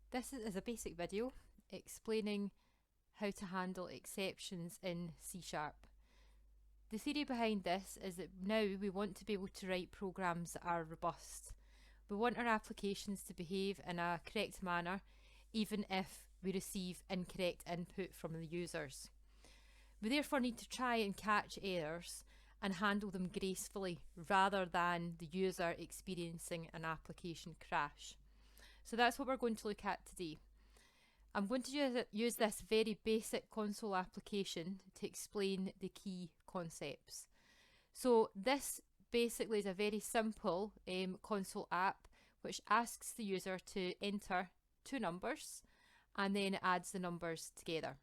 This is a basic video explaining how to handle exceptions in C#. The theory behind this is that now we want to be able to write programs that are robust. We want our applications to behave in a correct manner even if we receive incorrect input from the users. We therefore need to try and catch errors and handle them gracefully rather than the user experiencing an application crash. So that's what we're going to look at today. I'm going to use this very basic console application to explain the key concepts. So this basically is a very simple console app which asks the user to enter two numbers and then adds the numbers together.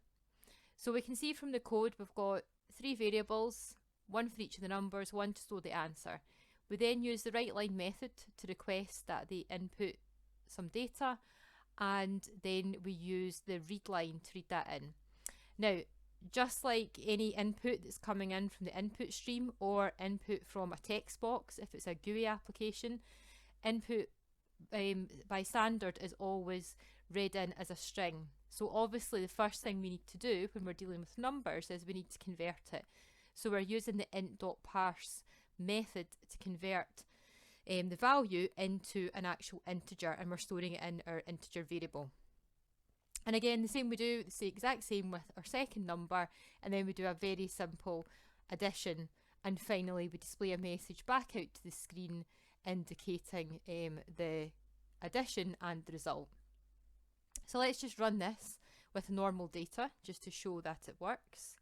So we can see from the code we've got three variables, one for each of the numbers, one to store the answer. We then use the WriteLine method to request that they input some data, and then we use the readLine to read that in. Now, just like any input that's coming in from the input stream or input from a text box, if it's a GUI application, input by standard is always read in as a string. So obviously the first thing we need to do when we're dealing with numbers is we need to convert it. So we're using the int.parse method to convert the value into an actual integer, and we're storing it in our integer variable. And again, the same we do the exact same with our second number, and then we do a very simple addition, and finally we display a message back out to the screen indicating the addition and the result. So let's just run this with normal data just to show that it works.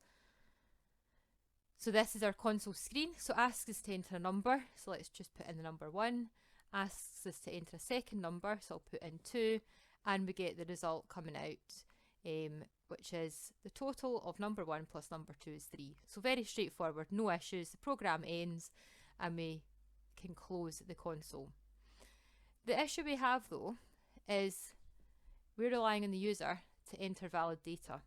So this is our console screen. So asks us to enter a number, so let's just put in the number 1. Asks us to enter a second number, so I'll put in 2, and we get the result coming out, which is the total of number 1 plus number 2 is 3. So very straightforward, no issues. The program ends and we can close the console. The issue we have though is we're relying on the user to enter valid data.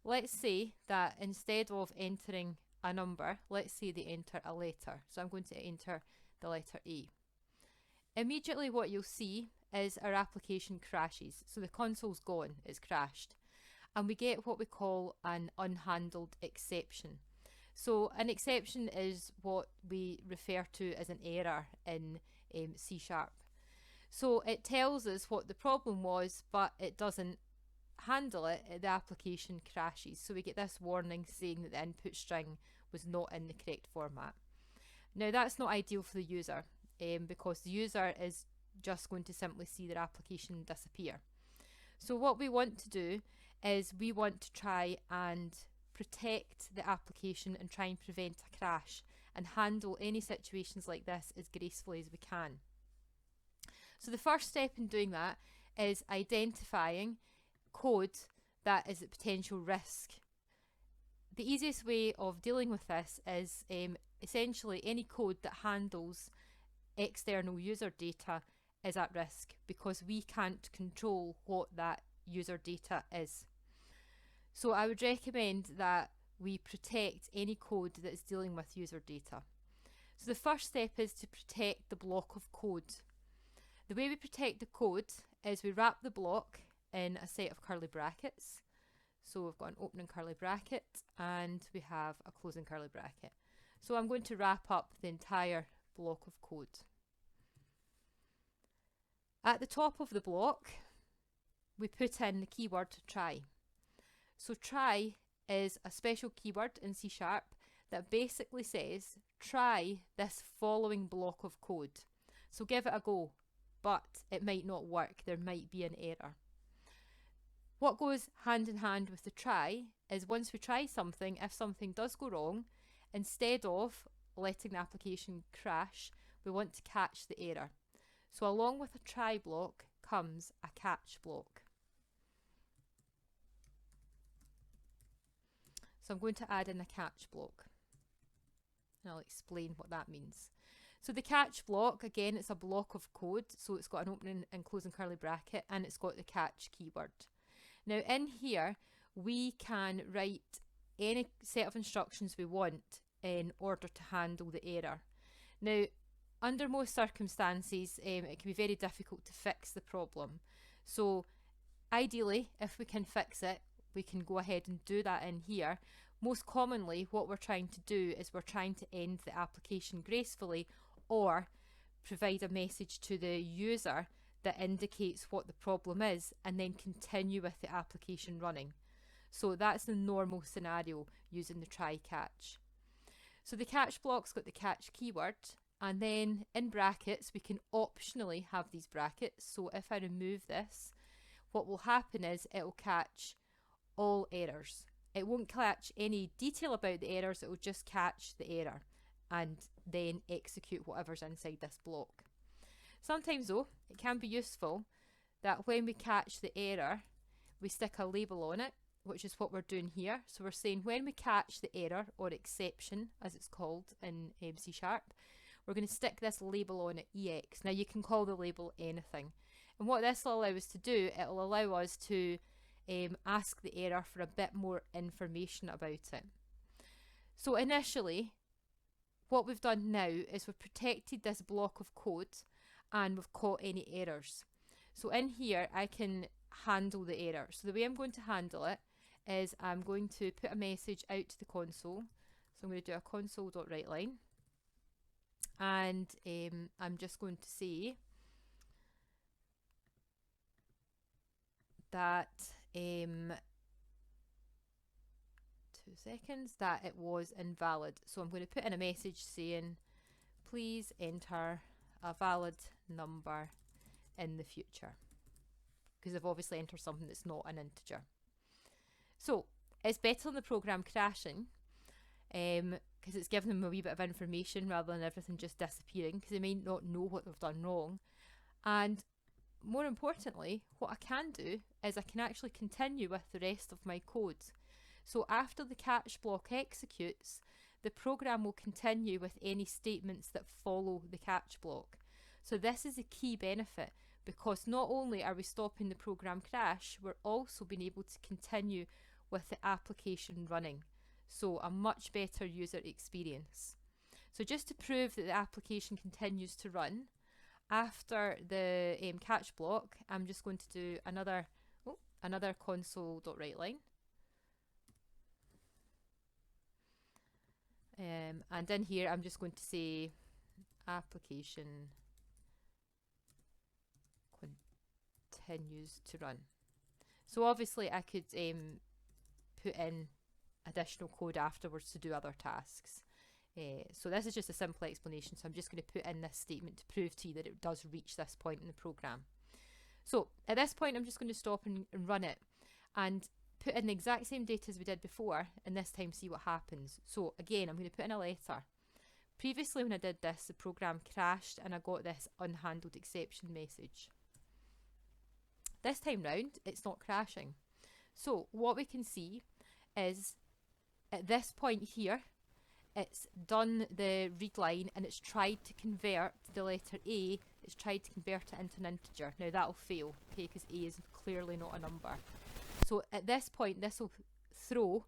Let's say that instead of entering a number, let's say they enter a letter. So I'm going to enter the letter A. Immediately what you'll see is our application crashes. So the console's gone, it's crashed. And we get what we call an unhandled exception. So an exception is what we refer to as an error in C#. So it tells us what the problem was, but it doesn't handle it, the application crashes. So we get this warning saying that the input string was not in the correct format. Now that's not ideal for the user because the user is just going to simply see their application disappear. So what we want to do is we want to try and protect the application and try and prevent a crash and handle any situations like this as gracefully as we can. So the first step in doing that is identifying code that is at potential risk. The easiest way of dealing with this is essentially any code that handles external user data is at risk because we can't control what that user data is. So I would recommend that we protect any code that is dealing with user data. So the first step is to protect the block of code. The way we protect the code is we wrap the block in a set of curly brackets. So we've got an opening curly bracket and we have a closing curly bracket. So I'm going to wrap up the entire block of code. At the top of the block, we put in the keyword try. So try is a special keyword in C# that basically says try this following block of code. So give it a go, but it might not work. There might be an error. What goes hand in hand with the try is once we try something, if something does go wrong, instead of letting the application crash, we want to catch the error. So along with a try block comes a catch block. So I'm going to add in a catch block and I'll explain what that means. So the catch block, again, it's a block of code, so it's got an opening and closing curly bracket and it's got the catch keyword. Now in here we can write any set of instructions we want in order to handle the error. Now under most circumstances it can be very difficult to fix the problem. So Ideally, if we can fix it, we can go ahead and do that in here. Most commonly, what we're trying to do is we're trying to end the application gracefully, or provide a message to the user that indicates what the problem is, and then continue with the application running. So that's the normal scenario using the try catch. So the catch block's got the catch keyword, and then in brackets we can optionally have these brackets. So if I remove this, what will happen is it will catch all errors. It won't catch any detail about the errors, it will just catch the error and then execute whatever's inside this block. Sometimes though, it can be useful that when we catch the error, we stick a label on it, which is what we're doing here. So we're saying when we catch the error, or exception as it's called in C#, we're going to stick this label on it, EX. Now you can call the label anything. And what this will allow us to do, it will allow us to ask the error for a bit more information about it. So initially, what we've done now is we've protected this block of code and we've caught any errors. So in here, I can handle the error. So the way I'm going to handle it is I'm going to put a message out to the console. So I'm going to do a console.writeLine, and I'm just going to say that 2 seconds, that it was invalid. So I'm going to put in a message saying please enter a valid number in the future, because I've obviously entered something that's not an integer. So it's better than the program crashing, because it's giving them a wee bit of information rather than everything just disappearing, because they may not know what they've done wrong. And more importantly, what I can do is I can actually continue with the rest of my code. So after the catch block executes, the program will continue with any statements that follow the catch block. So this is a key benefit, because not only are we stopping the program crash, we're also being able to continue with the application running. So a much better user experience. So just to prove that the application continues to run, after the catch block, I'm just going to do another console.writeLine. And in here, I'm just going to say application continues to run. So obviously I could put in additional code afterwards to do other tasks. So this is just a simple explanation, so I'm just going to put in this statement to prove to you that it does reach this point in the program. So at this point I'm just going to stop and run it and put in the exact same data as we did before, and this time see what happens. So again, I'm going to put in a letter. Previously when I did this, the program crashed and I got this unhandled exception message. This time round, it's not crashing. So what we can see is at this point here, it's done the read line and it's tried to convert the letter A, it's tried to convert it into an integer. Now that'll fail, okay, because A is clearly not a number. So at this point, this will throw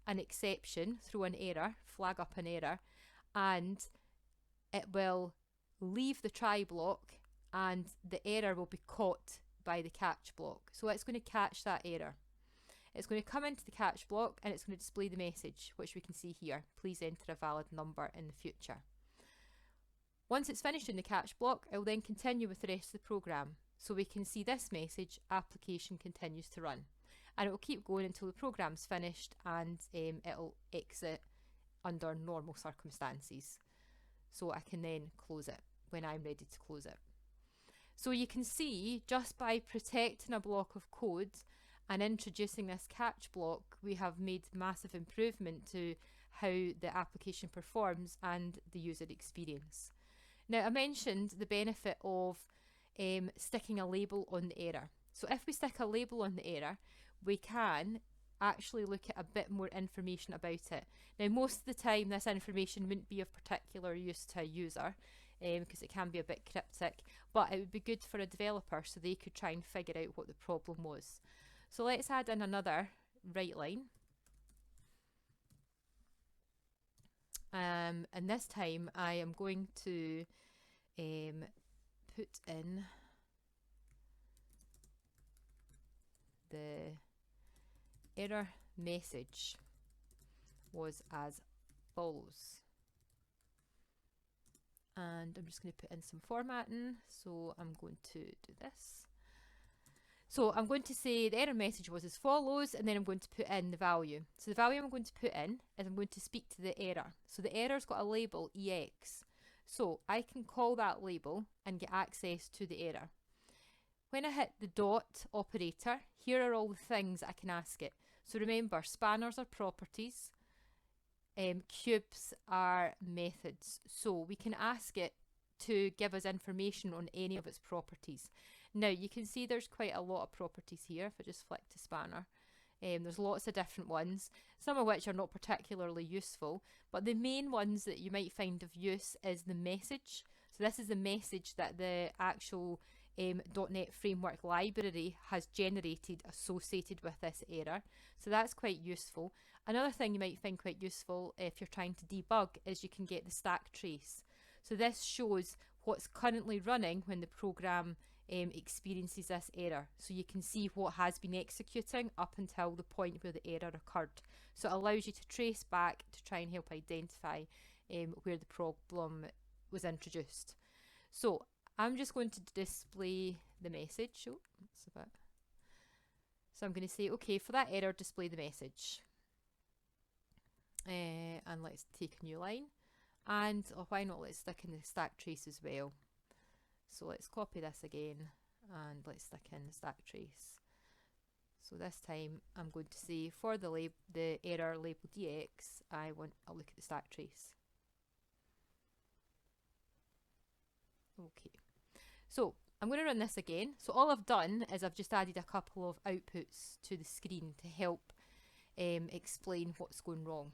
an exception, throw an error, flag up an error, and it will leave the try block and the error will be caught by the catch block. So it's going to catch that error. It's going to come into the catch block and it's going to display the message, which we can see here. Please enter a valid number in the future. Once it's finished in the catch block, it will then continue with the rest of the program. So we can see this message, application continues to run. And it will keep going until the program's finished, and it'll exit under normal circumstances. So I can then close it when I'm ready to close it. So you can see, just by protecting a block of code and introducing this catch block, we have made massive improvement to how the application performs and the user experience. Now I mentioned the benefit of sticking a label on the error. So if we stick a label on the error, we can actually look at a bit more information about it. Now most of the time this information wouldn't be of particular use to a user, because it can be a bit cryptic, but it would be good for a developer so they could try and figure out what the problem was. So let's add in another WriteLine. And this time I am going to put in the error message was as follows. And I'm just going to put in some formatting. So I'm going to do this. So I'm going to say the error message was as follows, and then I'm going to put in the value. So the value I'm going to put in is I'm going to speak to the error. So the error's got a label EX. So I can call that label and get access to the error. When I hit the dot operator, here are all the things I can ask it. So remember, spanners are properties, cubes are methods. So we can ask it to give us information on any of its properties. Now you can see there's quite a lot of properties here. If I just flick to spanner, there's lots of different ones, some of which are not particularly useful, but the main ones that you might find of use is the message. So this is the message that the actual .NET Framework library has generated associated with this error. So that's quite useful. Another thing you might find quite useful if you're trying to debug is you can get the stack trace. So this shows what's currently running when the program experiences this error. So you can see what has been executing up until the point where the error occurred. So it allows you to trace back to try and help identify where the problem was introduced. So I'm just going to display the message. Oh, that's a bit. So I'm going to say, okay, for that error, display the message. And let's take a new line. And why not, let's stick in the stack trace as well. So let's copy this again and let's stick in the stack trace. So this time I'm going to say for the error labeled EX, I'll look at the stack trace. Okay. So I'm going to run this again. So all I've done is I've just added a couple of outputs to the screen to help explain what's going wrong.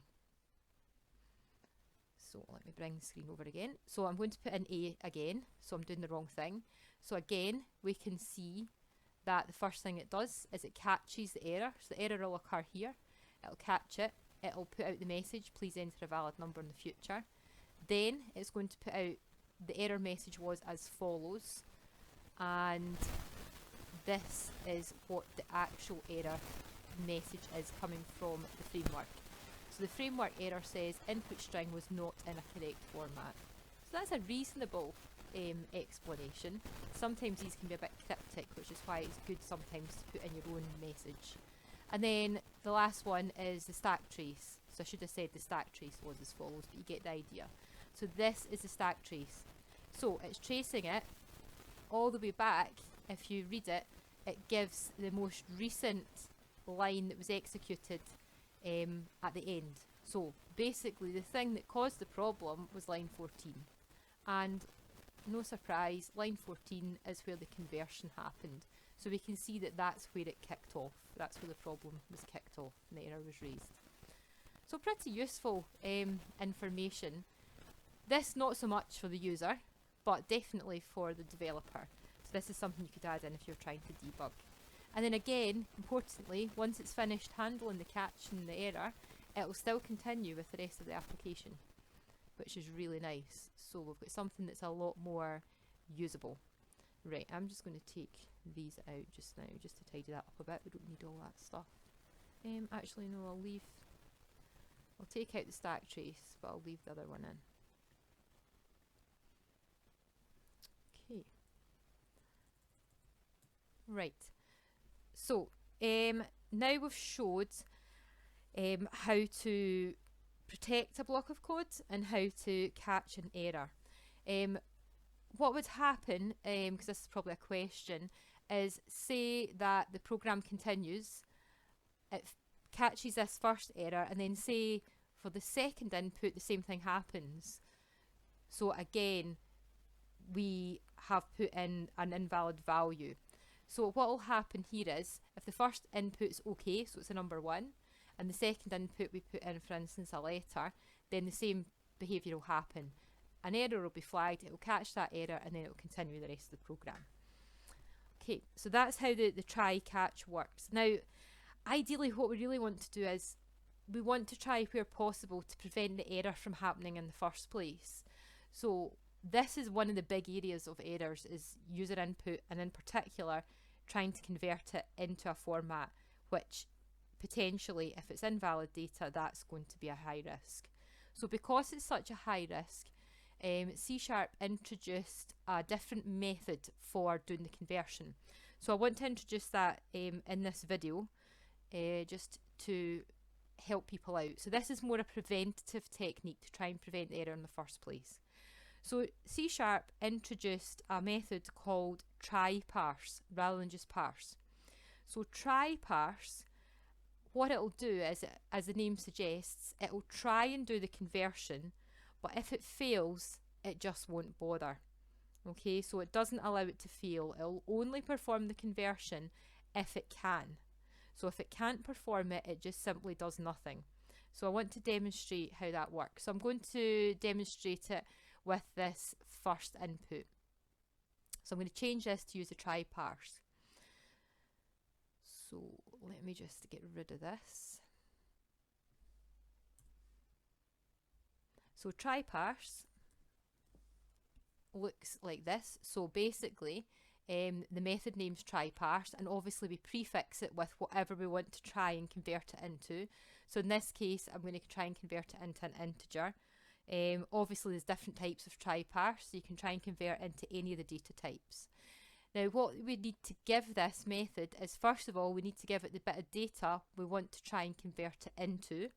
So let me bring the screen over again. So I'm going to put in A again. So I'm doing the wrong thing. So again, we can see that the first thing it does is it catches the error. So the error will occur here. It'll catch it. It'll put out the message, please enter a valid number in the future. Then it's going to put out the error message was as follows. And this is what the actual error message is coming from the framework. So the framework error says input string was not in a correct format. So that's a reasonable explanation. Sometimes these can be a bit cryptic, which is why it's good sometimes to put in your own message. And then the last one is the stack trace. So I should have said the stack trace was as follows, but you get the idea. So this is the stack trace. So it's tracing it all the way back. If you read it, it gives the most recent line that was executed at the end. So basically the thing that caused the problem was line 14, and no surprise, line 14 is where the conversion happened. So we can see that that's where it kicked off. That's where the problem was kicked off and the error was raised. So pretty useful information. This not so much for the user, but definitely for the developer. So this is something you could add in if you're trying to debug. And then again, importantly, once it's finished handling the catch and the error, it will still continue with the rest of the application, which is really nice. So we've got something that's a lot more usable. Right, I'm just going to take these out just now, just to tidy that up a bit. We don't need all that stuff. Actually, no, I'll take out the stack trace, but I'll leave the other one in. Okay. Right. So now we've showed how to protect a block of code and how to catch an error. What would happen, because this is probably a question, is say that the program continues, it catches this first error, and then say for the second input the same thing happens. So again, we have put in an invalid value. So what will happen here is, if the first input's okay, so it's a number 1, and the second input we put in, for instance, a letter, then the same behaviour will happen. An error will be flagged, it will catch that error, and then it will continue the rest of the program. Okay, so that's how the try catch works. Now, ideally what we really want to do is, we want to try where possible to prevent the error from happening in the first place. So this is one of the big areas of errors, is user input, and in particular trying to convert it into a format which potentially, if it's invalid data, that's going to be a high risk. So because it's such a high risk, C# introduced a different method for doing the conversion. So I want to introduce that in this video, just to help people out. So this is more a preventative technique to try and prevent error in the first place. So C# introduced a method called try parse rather than just parse. So try parse, what it'll do is, as the name suggests, it'll try and do the conversion, but if it fails, it just won't bother. Okay, so it doesn't allow it to fail. It'll only perform the conversion if it can. So if it can't perform it, it just simply does nothing. So I want to demonstrate how that works. So I'm going to demonstrate it with this first input. So I'm going to change this to use a try parse. So let me just get rid of this. So try parse looks like this. So basically, the method name's try parse, and obviously we prefix it with whatever we want to try and convert it into. So in this case, I'm going to try and convert it into an integer. Obviously there's different types of try parse, so you can try and convert into any of the data types. Now what we need to give this method is, first of all, we need to give it the bit of data we want to try and convert it into.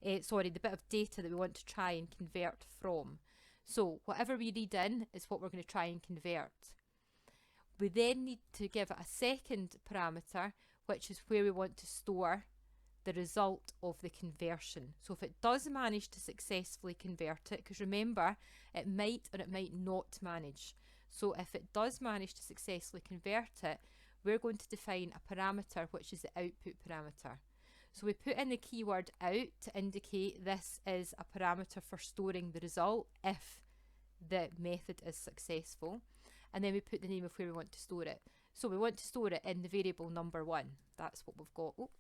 The bit of data that we want to try and convert from. So whatever we read in is what we're going to try and convert. We then need to give it a second parameter, which is where we want to store the result of the conversion. So if it does manage to successfully convert it, because remember, it might or it might not manage. So if it does manage to successfully convert it, we're going to define a parameter which is the output parameter. So we put in the keyword out to indicate this is a parameter for storing the result if the method is successful. And then we put the name of where we want to store it. So we want to store it in the variable number1. That's what we've got. Oh,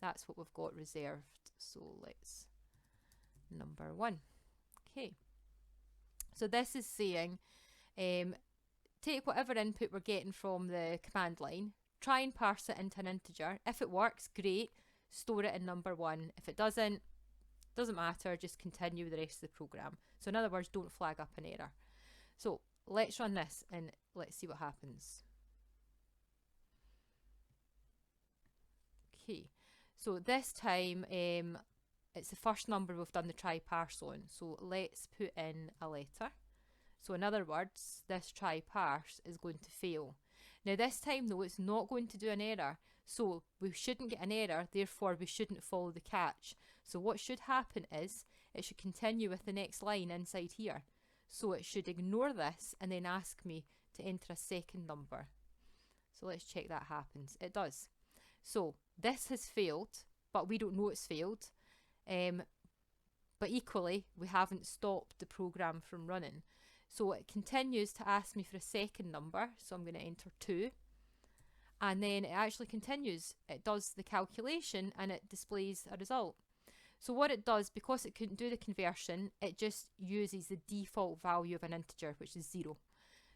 that's what we've got reserved. So let's number1. Okay. So this is saying, take whatever input we're getting from the command line, try and parse it into an integer. If it works, great. Store it in number1. If it doesn't matter, just continue with the rest of the program. So in other words, don't flag up an error. So let's run this and let's see what happens. Okay, so this time it's the first number we've done the try parse on. So let's put in a letter. So in other words, this try parse is going to fail. Now this time though, it's not going to do an error. So we shouldn't get an error, therefore we shouldn't follow the catch. So what should happen is, it should continue with the next line inside here. So it should ignore this and then ask me to enter a second number. So let's check that happens. It does. So this has failed, but we don't know it's failed. But equally, we haven't stopped the program from running. So it continues to ask me for a second number. So I'm going to enter 2. And then it actually continues. It does the calculation and it displays a result. So what it does, because it couldn't do the conversion, it just uses the default value of an integer, which is 0.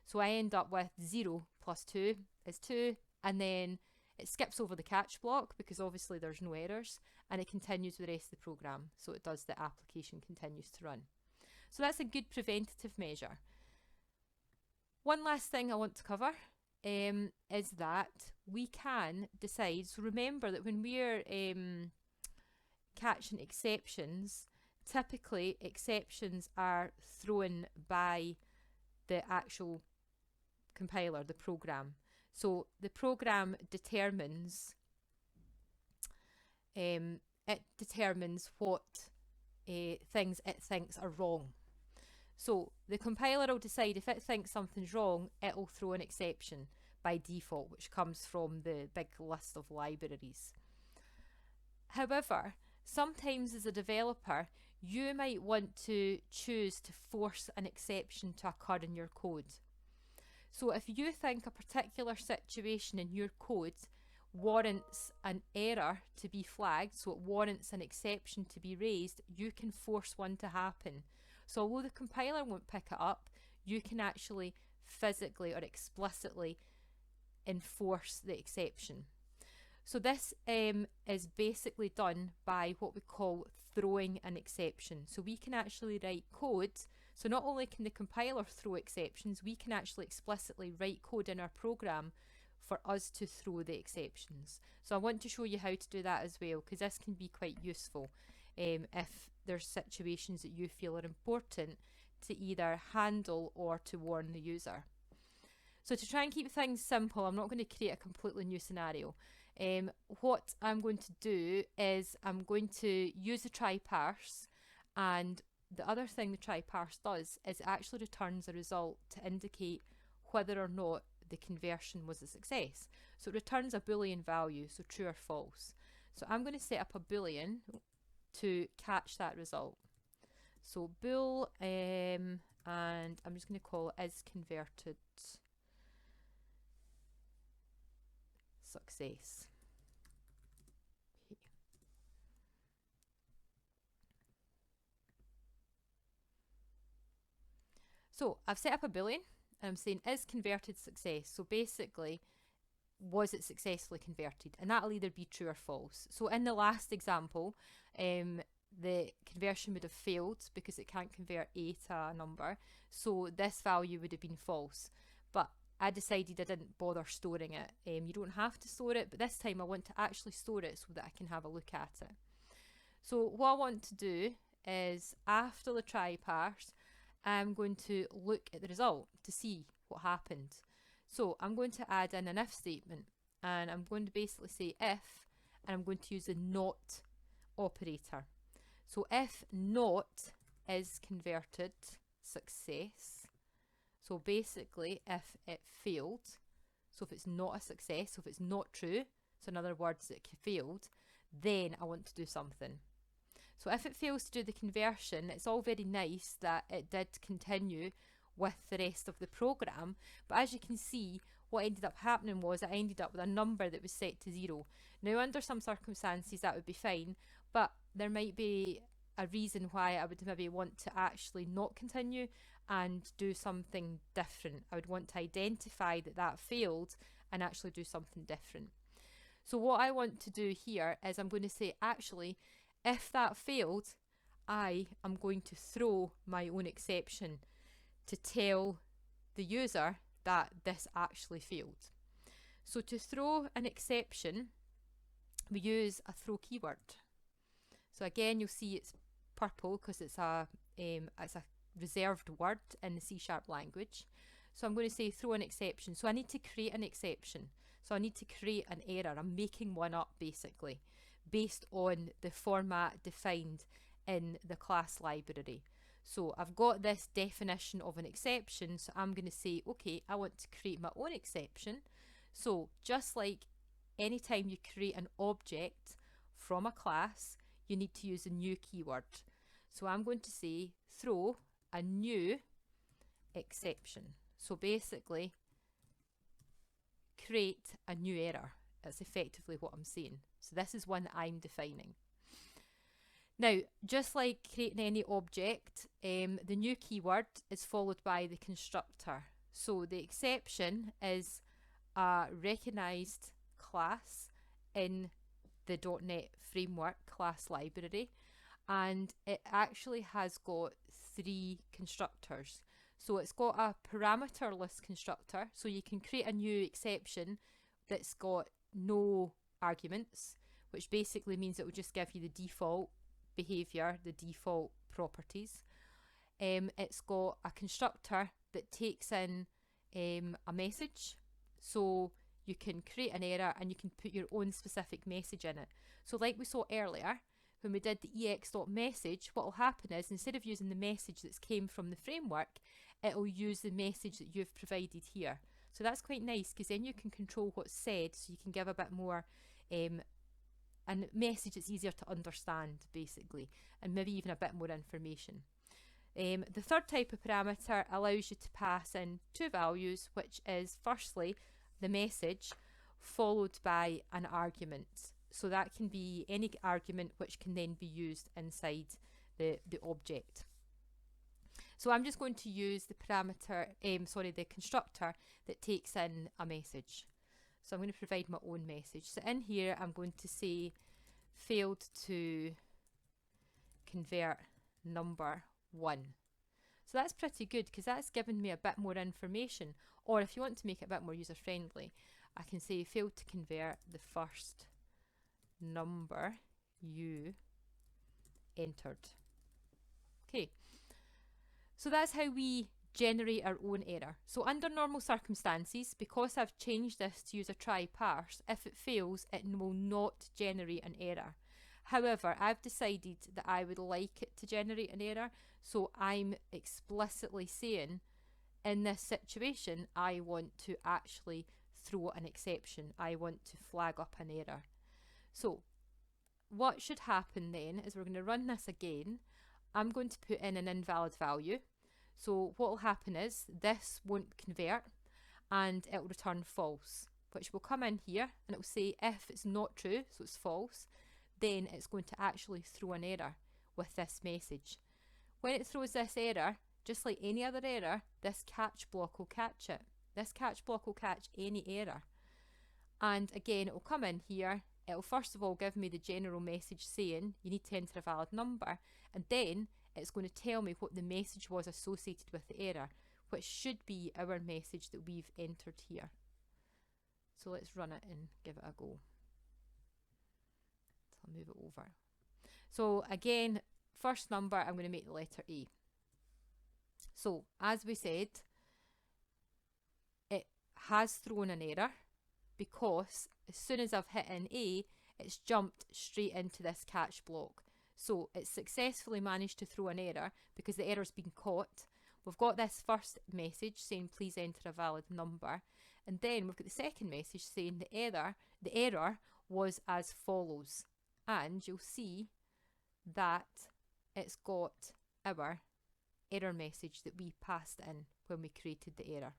So I end up with 0 plus 2 is 2, and then it skips over the catch block because obviously there's no errors, and it continues with the rest of the program. So it does, the application continues to run. So that's a good preventative measure. One last thing I want to cover is that we can decide, so remember that when we're catching exceptions, typically exceptions are thrown by the actual compiler, the program. So the program determines what things it thinks are wrong. So the compiler will decide if it thinks something's wrong, it will throw an exception by default, which comes from the big list of libraries. However, sometimes as a developer, you might want to choose to force an exception to occur in your code. So if you think a particular situation in your code warrants an error to be flagged, so it warrants an exception to be raised, you can force one to happen. So although the compiler won't pick it up, you can actually physically or explicitly enforce the exception. So this is basically done by what we call throwing an exception. So we can actually write code. So not only can the compiler throw exceptions, we can actually explicitly write code in our program for us to throw the exceptions. So I want to show you how to do that as well, because this can be quite useful if there's situations that you feel are important to either handle or to warn the user. So to try and keep things simple, I'm not going to create a completely new scenario. What I'm going to do is I'm going to use the try parse, and the other thing the try parse does is it actually returns a result to indicate whether or not the conversion was a success. So it returns a Boolean value, so true or false. So I'm going to set up a Boolean to catch that result. So bool, and I'm just going to call it is converted success. Okay. So I've set up a Boolean and I'm saying is converted success. So basically, was it successfully converted? And that'll either be true or false. So in the last example, the conversion would have failed because it can't convert A to a number. So this value would have been false. But I decided I didn't bother storing it. You don't have to store it, but this time I want to actually store it so that I can have a look at it. So what I want to do is after the try parse, I'm going to look at the result to see what happened. So I'm going to add in an if statement, and I'm going to basically say if, and I'm going to use the not operator. So if not is converted success, so basically if it failed, so if it's not a success, so if it's not true, so in other words it failed, then I want to do something. So if it fails to do the conversion, it's all very nice that it did continue with the rest of the program, but as you can see, what ended up happening was I ended up with a number that was set to 0. Now under some circumstances that would be fine, but there might be a reason why I would maybe want to actually not continue and do something different. I would want to identify that that failed and actually do something different. So what I want to do here is I'm going to say, actually, if that failed, I am going to throw my own exception to tell the user that this actually failed. So to throw an exception, we use a throw keyword. So again, you'll see it's purple because it's a reserved word in the C# language. So I'm going to say throw an exception. So I need to create an exception. So I need to create an error. I'm making one up basically based on the format defined in the class library. So I've got this definition of an exception, so I'm going to say, okay, I want to create my own exception. So just like anytime you create an object from a class, you need to use a new keyword. So I'm going to say throw a new exception. So basically, create a new error. That's effectively what I'm saying. So this is one that I'm defining. Now, just like creating any object, the new keyword is followed by the constructor. So the exception is a recognised class in the .NET Framework class library, and it actually has got 3 constructors. So it's got a parameterless constructor, so you can create a new exception that's got no arguments, which basically means it will just give you the default behavior, the default properties. It's got a constructor that takes in a message, so you can create an error and you can put your own specific message in it. So like we saw earlier, when we did the ex.message, what will happen is instead of using the message that's came from the framework, it will use the message that you've provided here. So that's quite nice because then you can control what's said, so you can give a bit more a message that's easier to understand basically, and maybe even a bit more information. The third type of parameter allows you to pass in 2 values, which is firstly the message followed by an argument. So that can be any argument which can then be used inside the object. So I'm just going to use the parameter, the constructor that takes in a message. So I'm going to provide my own message. So in here, I'm going to say failed to convert number 1. So that's pretty good because that's given me a bit more information. Or if you want to make it a bit more user friendly, I can say failed to convert the first number you entered. Okay, so that's how we generate our own error. So under normal circumstances, because I've changed this to use a try parse, if it fails, it will not generate an error. However, I've decided that I would like it to generate an error, so I'm explicitly saying in this situation I want to actually throw an exception. I want to flag up an error. So what should happen then is we're going to run this again. I'm going to put in an invalid value. So what will happen is this won't convert and it will return false, which will come in here and it will say if it's not true, so it's false, then it's going to actually throw an error with this message. When it throws this error, just like any other error, this catch block will catch it. This catch block will catch any error. And again, it will come in here. It will first of all give me the general message saying you need to enter a valid number, and then it's going to tell me what the message was associated with the error, which should be our message that we've entered here. So let's run it and give it a go. So I'll move it over. So again, first number, I'm going to make the letter A. So as we said, it has thrown an error because as soon as I've hit an A, it's jumped straight into this catch block. So it's successfully managed to throw an error because the error's been caught. We've got this first message saying please enter a valid number, and then we've got the second message saying the error was as follows, and you'll see that it's got our error message that we passed in when we created the error.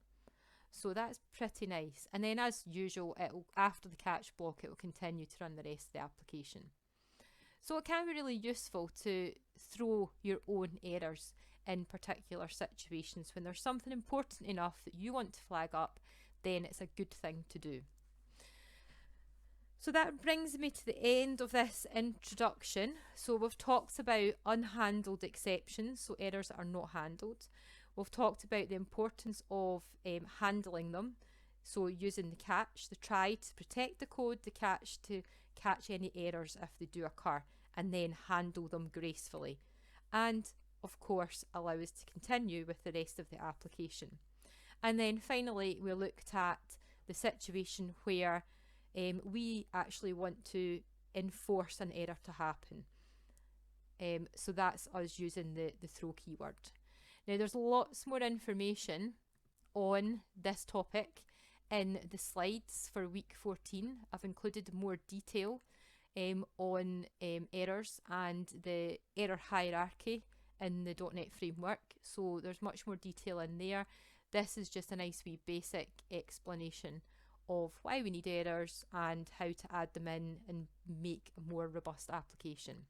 So that's pretty nice. And then as usual, after the catch block, it will continue to run the rest of the application. So it can be really useful to throw your own errors in particular situations. When there's something important enough that you want to flag up, then it's a good thing to do. So that brings me to the end of this introduction. So we've talked about unhandled exceptions, so errors that are not handled. We've talked about the importance of handling them, so using the catch, the try to protect the code, the catch to catch any errors if they do occur, and then handle them gracefully. And of course allow us to continue with the rest of the application. And then finally we looked at the situation where we actually want to enforce an error to happen. So that's us using the throw keyword. Now there's lots more information on this topic in the slides for week 14. I've included more detail on errors and the error hierarchy in the .NET framework, so there's much more detail in there. This is just a nice wee basic explanation of why we need errors and how to add them in and make a more robust application.